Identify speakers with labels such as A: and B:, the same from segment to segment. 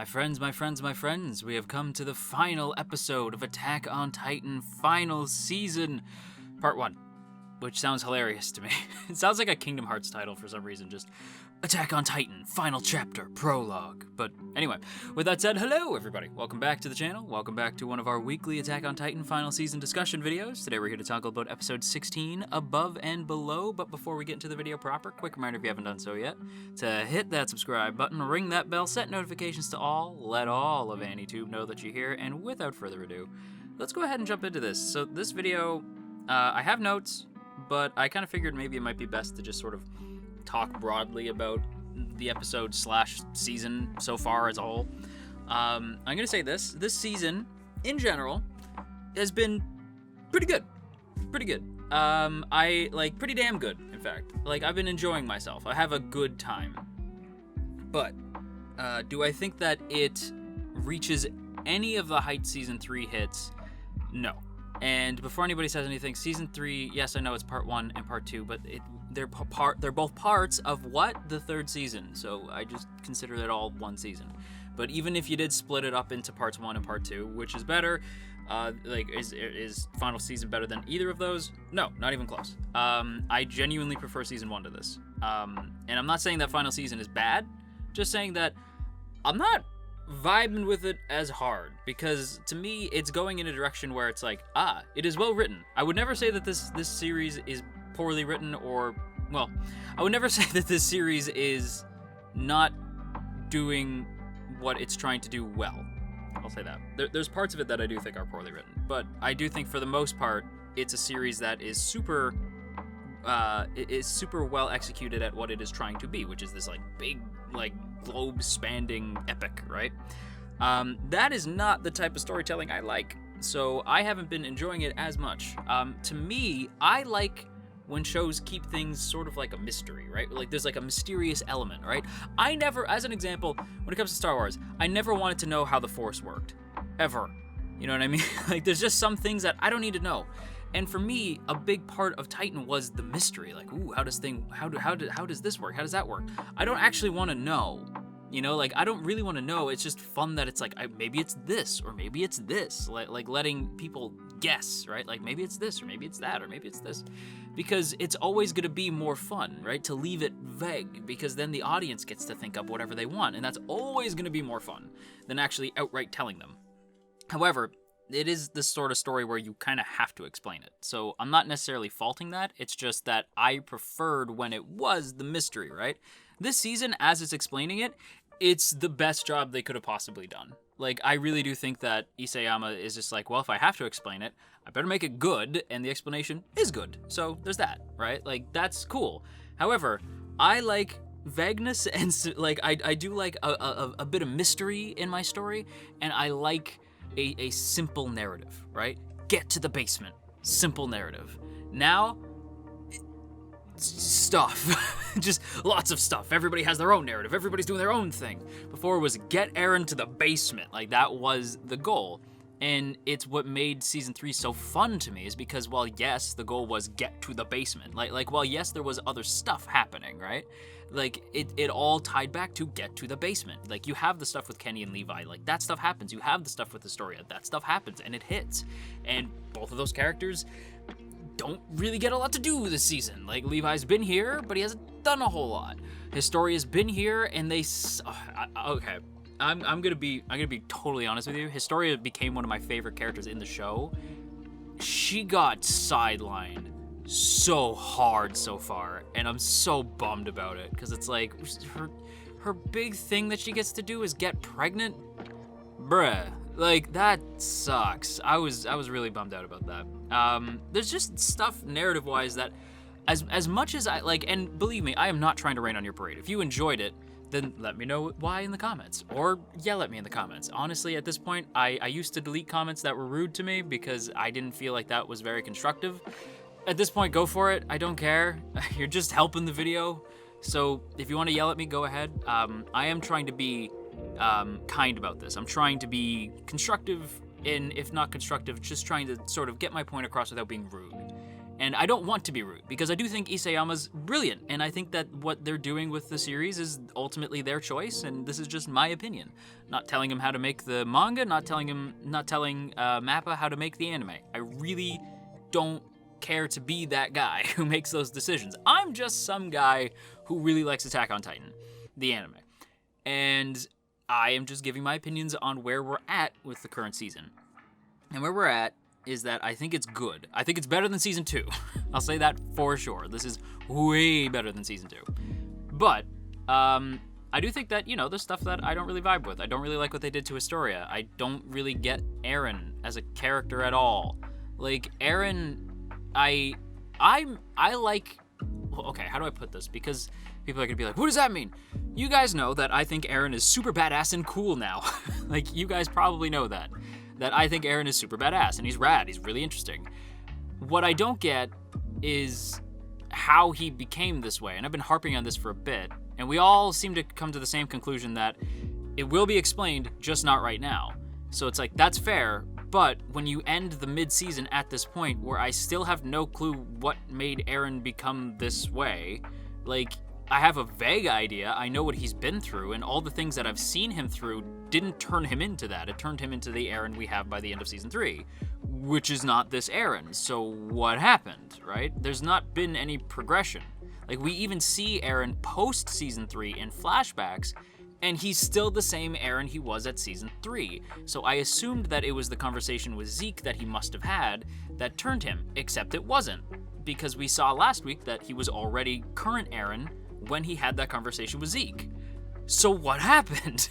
A: My friends, we have come to the final episode of Attack on Titan final season, part 1, which sounds hilarious to me. It sounds like a Kingdom Hearts title for some reason, just Attack on Titan, final chapter, prologue. But anyway, with that said, hello everybody. Welcome back to the channel. Welcome back to one of our weekly Attack on Titan final season discussion videos. Today we're here to talk about episode 16, Above and Below. But before we get into the video proper, quick reminder if you haven't done so yet, to hit that subscribe button, ring that bell, set notifications to all, let all of AniTube know that you're here, and without further ado, let's go ahead and jump into this. So this video, I have notes, but I kind of figured maybe it might be best to just sort of talk broadly about the episode / season so far as a whole. I'm gonna say this season in general has been pretty good. I like pretty damn good, in fact. Like, I've been enjoying myself. I have a good time. But do I think that it reaches any of the heights season 3 hits? No. And before anybody says anything, season 3, yes, I know it's part 1 and part 2, but they're both parts of what? The third season. So I just consider it all one season. But even if you did split it up into parts 1 and part 2, which is better, is final season better than either of those? No, not even close. I genuinely prefer season 1 to this. And I'm not saying that final season is bad, just saying that I'm not vibing with it as hard, because to me it's going in a direction where it's like, it is well written. I would never say that this series is poorly written, or, well, I would never say that this series is not doing what it's trying to do well. I'll say that. There's parts of it that I do think are poorly written, but I do think for the most part it's a series that is super well executed at what it is trying to be, which is this like big, like, globe-spanning epic, right? That is not the type of storytelling I like, so I haven't been enjoying it as much. To me, I like when shows keep things sort of like a mystery, right? Like, there's like a mysterious element, right? I never, as an example, when it comes to Star Wars, I never wanted to know how the Force worked. Ever. You know what I mean? Like, there's just some things that I don't need to know. And for me, a big part of Titan was the mystery. Like, ooh, how does this work? How does that work? I don't actually want to know. You know, like, I don't really want to know. It's just fun that it's like, maybe it's this, or maybe it's this. Like letting people guess, right? Like, maybe it's this, or maybe it's that, or maybe it's this. Because it's always going to be more fun, right? To leave it vague, because then the audience gets to think up whatever they want. And that's always going to be more fun than actually outright telling them. However, it is this sort of story where you kind of have to explain it. So I'm not necessarily faulting that. It's just that I preferred when it was the mystery, right? This season, as it's explaining it, it's the best job they could have possibly done. Like, I really do think that Isayama is just like, well, if I have to explain it, I better make it good, and the explanation is good. So there's that, right? Like, that's cool. However, I like vagueness, and like, I do like a bit of mystery in my story, and I like a simple narrative, right? Get to the basement. Simple narrative. Now, stuff. Just lots of stuff. Everybody has their own narrative. Everybody's doing their own thing. Before it was get Eren to the basement. Like, that was the goal. And it's what made season 3 so fun to me, is because, well, yes, the goal was get to the basement. Like, well, yes, there was other stuff happening, right? Like, it all tied back to get to the basement. Like, you have the stuff with Kenny and Levi. Like, that stuff happens. You have the stuff with Historia. That stuff happens, and it hits. And both of those characters don't really get a lot to do this season. Like, Levi's been here, but he hasn't done a whole lot. Historia's been here, and they... okay. I'm gonna be totally honest with you. Historia became one of my favorite characters in the show. She got sidelined so hard so far, and I'm so bummed about it, because it's like her big thing that she gets to do is get pregnant. Bruh, like, that sucks. I was really bummed out about that. There's just stuff narrative wise that as much as I like, and believe me, I am not trying to rain on your parade. If you enjoyed it, then let me know why in the comments, or yell at me in the comments. Honestly, at this point, I used to delete comments that were rude to me because I didn't feel like that was very constructive. At this point, go for it. I don't care. You're just helping the video. So if you want to yell at me, go ahead. I am trying to be kind about this. I'm trying to be constructive, and if not constructive, just trying to sort of get my point across without being rude. And I don't want to be rude, because I do think Isayama's brilliant, and I think that what they're doing with the series is ultimately their choice, and this is just my opinion. Not telling him how to make the manga, not telling Mappa how to make the anime. I really don't care to be that guy who makes those decisions. I'm just some guy who really likes Attack on Titan, the anime. And I am just giving my opinions on where we're at with the current season. And where we're at is that I think it's good. I think it's better than Season 2. I'll say that for sure. This is way better than Season 2. But, I do think that, there's stuff that I don't really vibe with. I don't really like what they did to Historia. I don't really get Eren as a character at all. Like, Eren, I like... Okay, how do I put this? Because people are gonna be like, what does that mean? You guys know that I think Eren is super badass and cool now. Like, you guys probably know that I think Eren is super badass, and he's rad, he's really interesting. What I don't get is how he became this way, and I've been harping on this for a bit, and we all seem to come to the same conclusion that it will be explained, just not right now. So it's like, that's fair, but when you end the mid-season at this point, where I still have no clue what made Eren become this way, like, I have a vague idea, I know what he's been through, and all the things that I've seen him through didn't turn him into that. It turned him into the Eren we have by the end of Season 3, which is not this Eren. So what happened, right? There's not been any progression. Like, we even see Eren post-Season 3 in flashbacks, and he's still the same Eren he was at Season 3. So I assumed that it was the conversation with Zeke that he must have had that turned him, except it wasn't. Because we saw last week that he was already current Eren when he had that conversation with Zeke. So what happened?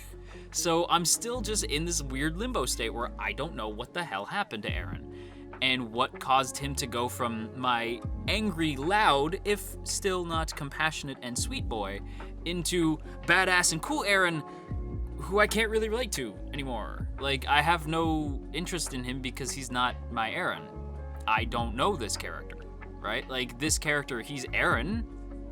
A: So I'm still just in this weird limbo state where I don't know what the hell happened to Eren, and what caused him to go from my angry, loud, if still not compassionate and sweet boy, into badass and cool Eren, who I can't really relate to anymore. Like, I have no interest in him because he's not my Eren. I don't know this character, right? Like, this character, he's Eren,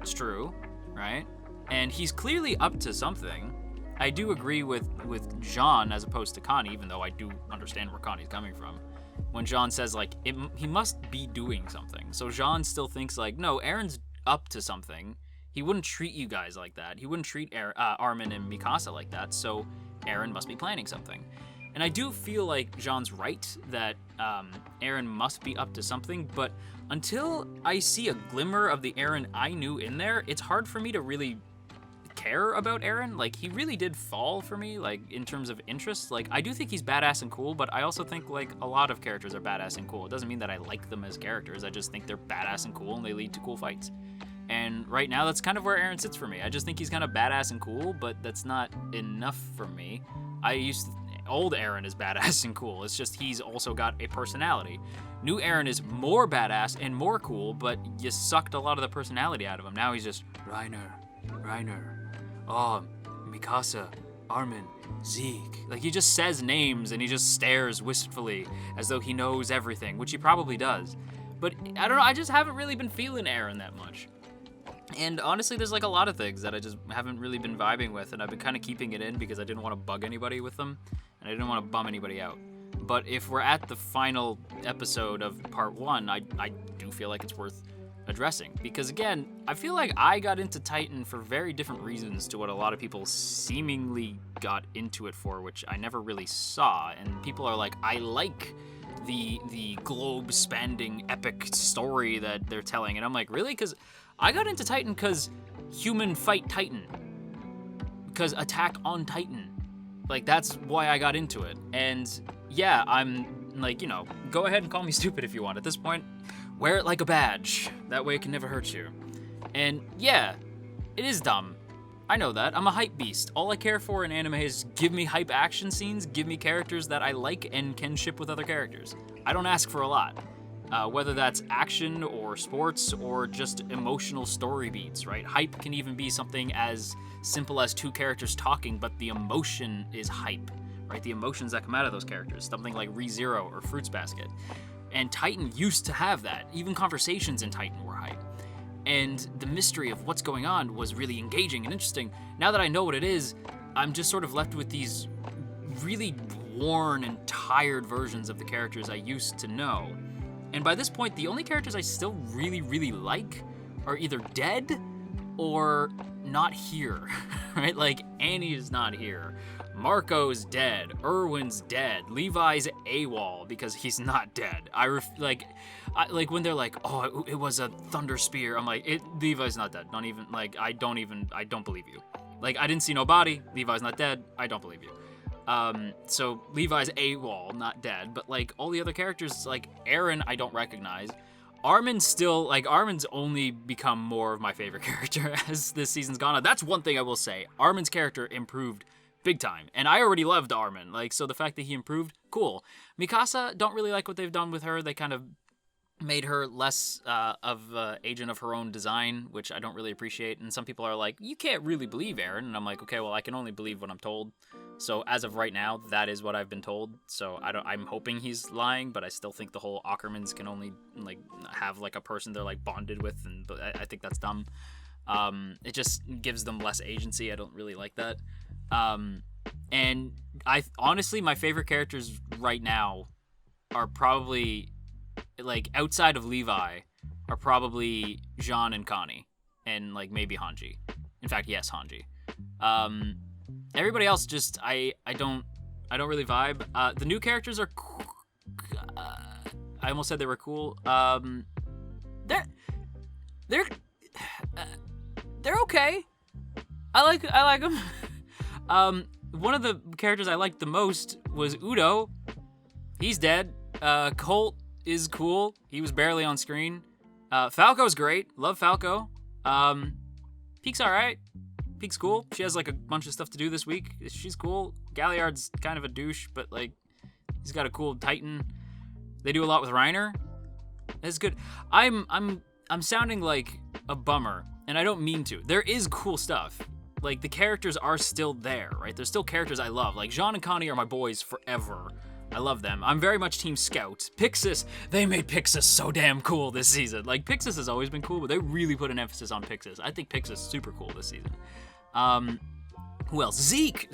A: it's true, right? And he's clearly up to something. I do agree with Jean as opposed to Connie, even though I do understand where Connie's coming from. When Jean says, like, he must be doing something. So Jean still thinks, like, no, Eren's up to something. He wouldn't treat you guys like that. He wouldn't treat Armin and Mikasa like that, so Eren must be planning something. And I do feel like Jean's right that Eren must be up to something, but until I see a glimmer of the Eren I knew in there, it's hard for me to really care about Eren. Like, he really did fall for me, like, in terms of interest. Like, I do think he's badass and cool, but I also think, like, a lot of characters are badass and cool. It doesn't mean that I like them as characters. I just think they're badass and cool, and they lead to cool fights. And right now, that's kind of where Eren sits for me. I just think he's kind of badass and cool, but that's not enough for me. Old Eren is badass and cool. It's just he's also got a personality. New Eren is more badass and more cool, but you sucked a lot of the personality out of him. Now he's just Reiner, oh, Mikasa, Armin, Zeke. Like, he just says names and he just stares wistfully as though he knows everything, which he probably does. But I don't know, I just haven't really been feeling Eren that much. And honestly, there's like a lot of things that I just haven't really been vibing with, and I've been kind of keeping it in because I didn't want to bug anybody with them, and I didn't want to bum anybody out. But if we're at the final episode of part 1, I do feel like it's worth addressing. Because again, I feel like I got into Titan for very different reasons to what a lot of people seemingly got into it for, which I never really saw. And people are like, I like the globe-spanning epic story that they're telling. And I'm like, really? Because I got into Titan because human fight Titan. Because Attack on Titan. Like, that's why I got into it. And yeah, I'm like, go ahead and call me stupid if you want. At this point, wear it like a badge. That way it can never hurt you. And yeah, it is dumb. I know that. I'm a hype beast. All I care for in anime is give me hype action scenes, give me characters that I like and can ship with other characters. I don't ask for a lot. Whether that's action or sports or just emotional story beats, right? Hype can even be something as simple as 2 characters talking, but the emotion is hype, right? The emotions that come out of those characters, something like ReZero or Fruits Basket. And Titan used to have that. Even conversations in Titan were hype. And the mystery of what's going on was really engaging and interesting. Now that I know what it is, I'm just sort of left with these really worn and tired versions of the characters I used to know. And by this point, the only characters I still really, really like are either dead or not here, right? Like, Annie is not here. Marco's dead. Erwin's dead. Levi's AWOL because he's not dead. Like when they're like, oh, it was a thunder spear. I'm like, Levi's not dead. Don't even, like, I don't believe you. Like, I didn't see no body. Levi's not dead. I don't believe you. So Levi's AWOL, not dead. But, like, all the other characters, like, Aaron, I don't recognize. Armin's only become more of my favorite character as this season's gone on. That's one thing I will say. Armin's character improved big time. And I already loved Armin. Like, so the fact that he improved, cool. Mikasa, don't really like what they've done with her. They kind of made her less of an agent of her own design, which I don't really appreciate. And some people are like, you can't really believe Eren. And I'm like, okay, well, I can only believe what I'm told. So as of right now, that is what I've been told. So I'm hoping he's lying, but I still think the whole Ackermans can only, like, have, like, a person they're, like, bonded with. But I think that's dumb. It just gives them less agency. I don't really like that. And honestly, my favorite characters right now are probably, like, outside of Levi, are probably Jean and Connie, and, like, maybe Hanji. In fact, yes, Hanji. Everybody else just I don't really vibe. The new characters are I almost said they were cool. They're okay. I like them. One of the characters I liked the most was Udo. He's dead. Colt is cool. He was barely on screen. Falco's great. Love Falco. Peek's alright. Peek's cool. She has, like, a bunch of stuff to do this week. She's cool. Galliard's kind of a douche, but, like, he's got a cool Titan. They do a lot with Reiner. That's good. I'm sounding like a bummer, and I don't mean to. There is cool stuff. Like, the characters are still there, right? There's still characters I love. Like, Jean and Connie are my boys forever. I love them. I'm very much Team Scout. Pixis, they made Pixis so damn cool this season. Like, Pixis has always been cool, but they really put an emphasis on Pixis. I think Pixis is super cool this season. Who else? Zeke.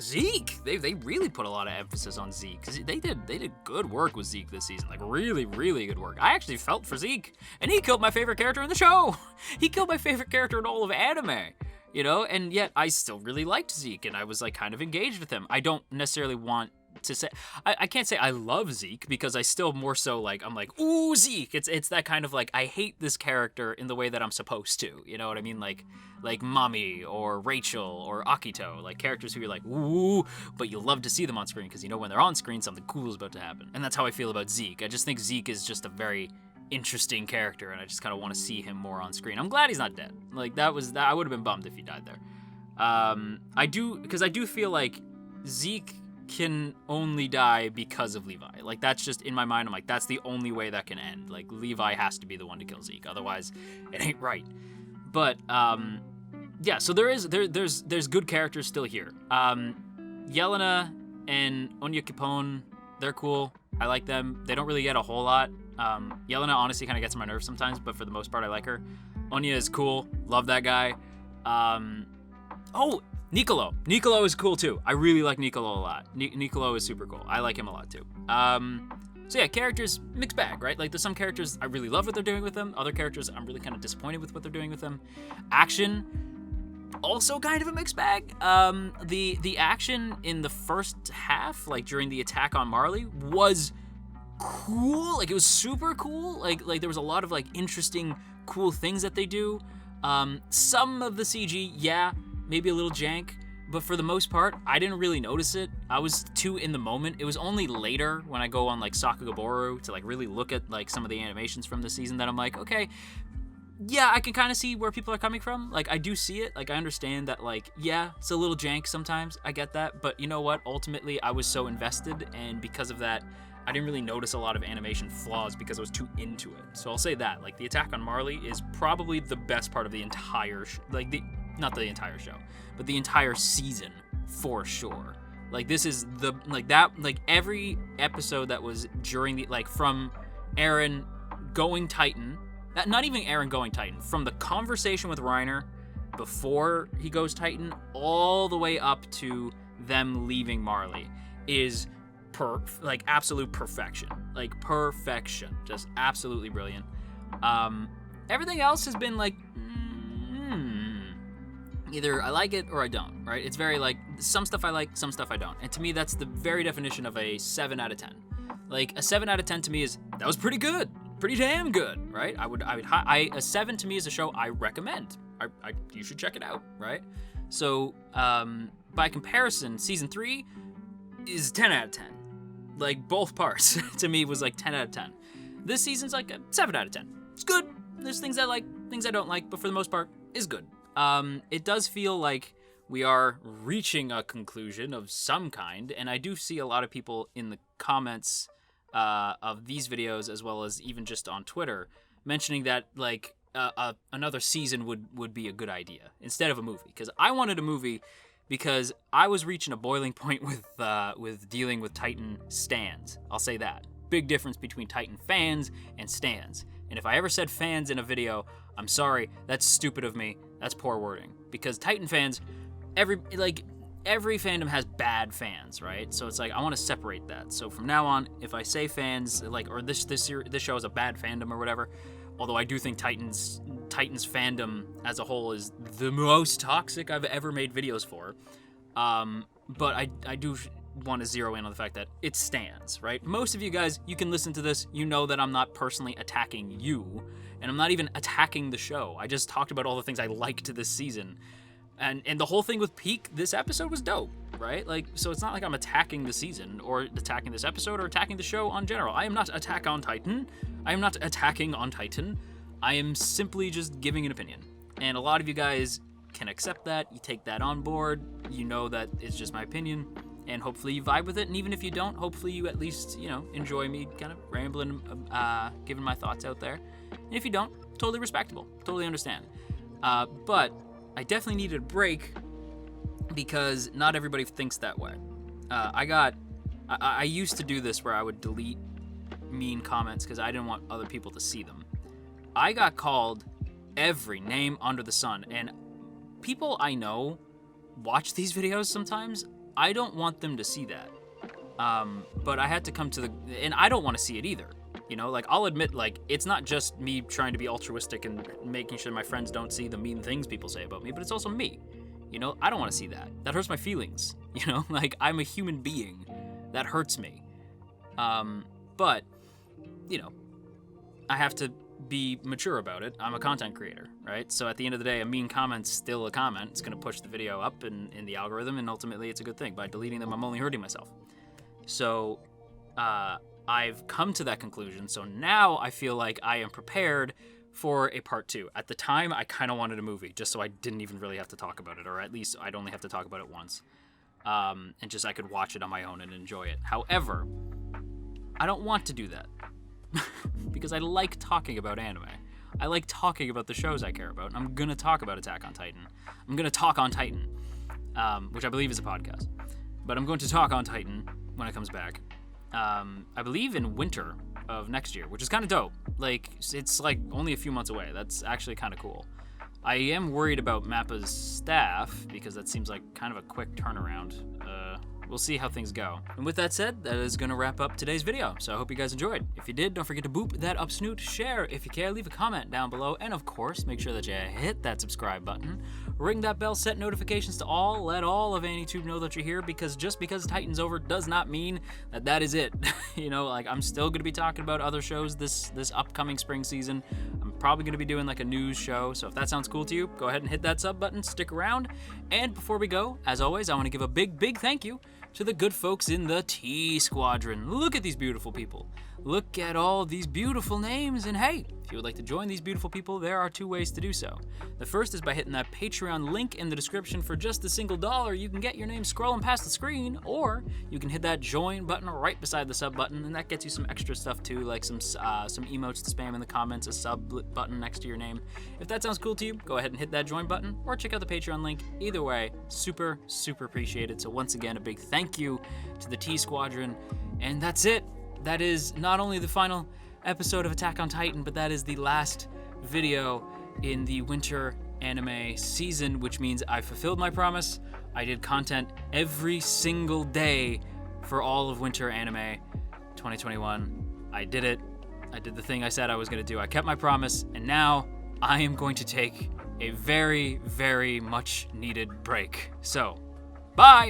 A: They really put a lot of emphasis on Zeke. They did good work with Zeke this season. Like, really, really good work. I actually felt for Zeke, and he killed my favorite character in the show. He killed my favorite character in all of anime. You know, and yet I still really liked Zeke, and I was, like, kind of engaged with him. I don't necessarily want to say, I can't say I love Zeke, because I still more so, like, I'm like, ooh, Zeke. It's that kind of, like, I hate this character in the way that I'm supposed to. You know what I mean? Like Mami or Rachel or Akito, like, characters who you're like, ooh, but you love to see them on screen, because you know when they're on screen, something cool is about to happen. And that's how I feel about Zeke. I just think Zeke is just a very interesting character, and I just kind of want to see him more on screen. I'm glad he's not dead. Like, I would have been bummed if he died there. I do feel like Zeke can only die because of Levi. Like, that's just in my mind. I'm like, that's the only way that can end. Like, Levi has to be the one to kill Zeke, otherwise it ain't right. But yeah, so there's good characters still here. Yelena and Onya Capone, they're cool. I like them. They don't really get a whole lot. Yelena honestly kind of gets on my nerves sometimes, but for the most part I like her. Onya is cool. Love that guy. Niccolo. Niccolo is cool too. I really like Niccolo a lot. Niccolo is super cool. I like him a lot too. So yeah, characters, mixed bag, right? Like, there's some characters I really love what they're doing with them. Other characters I'm really kind of disappointed with what they're doing with them. Action, also kind of a mixed bag. The action in the first half, like during the attack on Marley, was cool. Like, it was super cool. Like there was a lot of, like, interesting, cool things that they do. Some of the CG, yeah, maybe a little jank, but for the most part, I didn't really notice it. I was too in the moment. It was only later when I go on, like, Sakagoboru to, like, really look at, like, some of the animations from the season that I'm like, okay, yeah, I can kind of see where people are coming from. Like, I do see it. Like, I understand that, like, yeah, it's a little jank sometimes. I get that. But you know what? Ultimately, I was so invested, and because of that, I didn't really notice a lot of animation flaws because I was too into it. So I'll say that. Like, the attack on Marley is probably the best part of the entire not the entire show, but the entire season for sure. Like, this is every episode that was during the, like, from Eren going Titan, not even Eren going Titan, from the conversation with Reiner before he goes Titan all the way up to them leaving Marley is absolute perfection. Like, perfection. Just absolutely brilliant. Everything else has been like, either I like it or I don't, right? It's very like, some stuff I like, some stuff I don't. And to me, that's the very definition of a 7 out of 10. Like, a 7 out of 10 to me is, that was pretty good. Pretty damn good, right? A 7 to me is a show I recommend. You should check it out, right? So, by comparison, season 3 is 10 out of 10. Like, both parts, to me, was like 10 out of 10. This season's like a 7 out of 10. It's good. There's things I like, things I don't like, but for the most part, is good. It does feel like we are reaching a conclusion of some kind, and I do see a lot of people in the comments of these videos, as well as even just on Twitter, mentioning that, like, another season would be a good idea instead of a movie. Because I wanted a movie because I was reaching a boiling point with dealing with Titan stans. I'll say that. Big difference between Titan fans and stans. And if I ever said fans in a video, I'm sorry, that's stupid of me. That's poor wording. Because Titan fans, every fandom has bad fans, right? So it's like, I want to separate that. So from now on, if I say fans, like, or this show is a bad fandom or whatever, although I do think Titan's fandom as a whole is the most toxic I've ever made videos for. But I do want to zero in on the fact that it stands, right? Most of you guys, you can listen to this, you know that I'm not personally attacking you, and I'm not even attacking the show. I just talked about all the things I liked this season. And the whole thing with Peak this episode was dope, right? Like, so it's not like I'm attacking the season or attacking this episode or attacking the show on general. I am not Attack on Titan. I am not attacking on Titan. I am simply just giving an opinion. And a lot of you guys can accept that. You take that on board. You know that it's just my opinion. And hopefully you vibe with it. And even if you don't, hopefully you at least, enjoy me kind of rambling, giving my thoughts out there. And if you don't, totally respectable. Totally understand. But I definitely needed a break because not everybody thinks that way. I used to do this where I would delete mean comments because I didn't want other people to see them. I got called every name under the sun, and people I know watch these videos sometimes. I don't want them to see that. But I had to come to and I don't want to see it either. Like, I'll admit, like, it's not just me trying to be altruistic and making sure my friends don't see the mean things people say about me, but it's also me. I don't want to see that. That hurts my feelings. Like, I'm a human being. That hurts me. But, I have to be mature about it. I'm a content creator, right? So at the end of the day, a mean comment's still a comment. It's going to push the video up in the algorithm, and ultimately it's a good thing. By deleting them, I'm only hurting myself. So, I've come to that conclusion, so now I feel like I am prepared for a part 2. At the time, I kind of wanted a movie, just so I didn't even really have to talk about it, or at least I'd only have to talk about it once. And just I could watch it on my own and enjoy it. However, I don't want to do that. Because I like talking about anime. I like talking about the shows I care about, and I'm going to talk about Attack on Titan. I'm going to talk on Titan, which I believe is a podcast. But I'm going to talk on Titan when it comes back. I believe in winter of next year, which is kind of dope. Like, it's like only a few months away. That's actually kind of cool. I am worried about Mappa's staff because that seems like kind of a quick turnaround. We'll see how things go. And with that said, that is going to wrap up today's video. So I hope you guys enjoyed. If you did, don't forget to boop that up snoot, share if you care, leave a comment down below, and of course, make sure that you hit that subscribe button, ring that bell, set notifications to all, let all of AnyTube know that you're here, because just because Titan's over does not mean that is it. Like, I'm still going to be talking about other shows this upcoming spring season. I'm probably going to be doing like a news show, so if that sounds cool to you, go ahead and hit that sub button, stick around. And before we go, as always, I want to give a big thank you to the good folks in the T Squadron. Look at these beautiful people. Look at all these beautiful names, and hey, if you would like to join these beautiful people, there are 2 ways to do so. The first is by hitting that Patreon link in the description. For just a single $1, you can get your name scrolling past the screen, or you can hit that join button right beside the sub button, and that gets you some extra stuff too, like some emotes to spam in the comments, a sub button next to your name. If that sounds cool to you, go ahead and hit that join button, or check out the Patreon link. Either way, super appreciated. So once again, a big thank you to the T Squadron, and that's it. That is not only the final episode of Attack on Titan, but that is the last video in the winter anime season, which means I fulfilled my promise. I did content every single day for all of Winter Anime 2021. I did it. I did the thing I said I was going to do. I kept my promise, and now I am going to take a very, very much needed break. So, bye!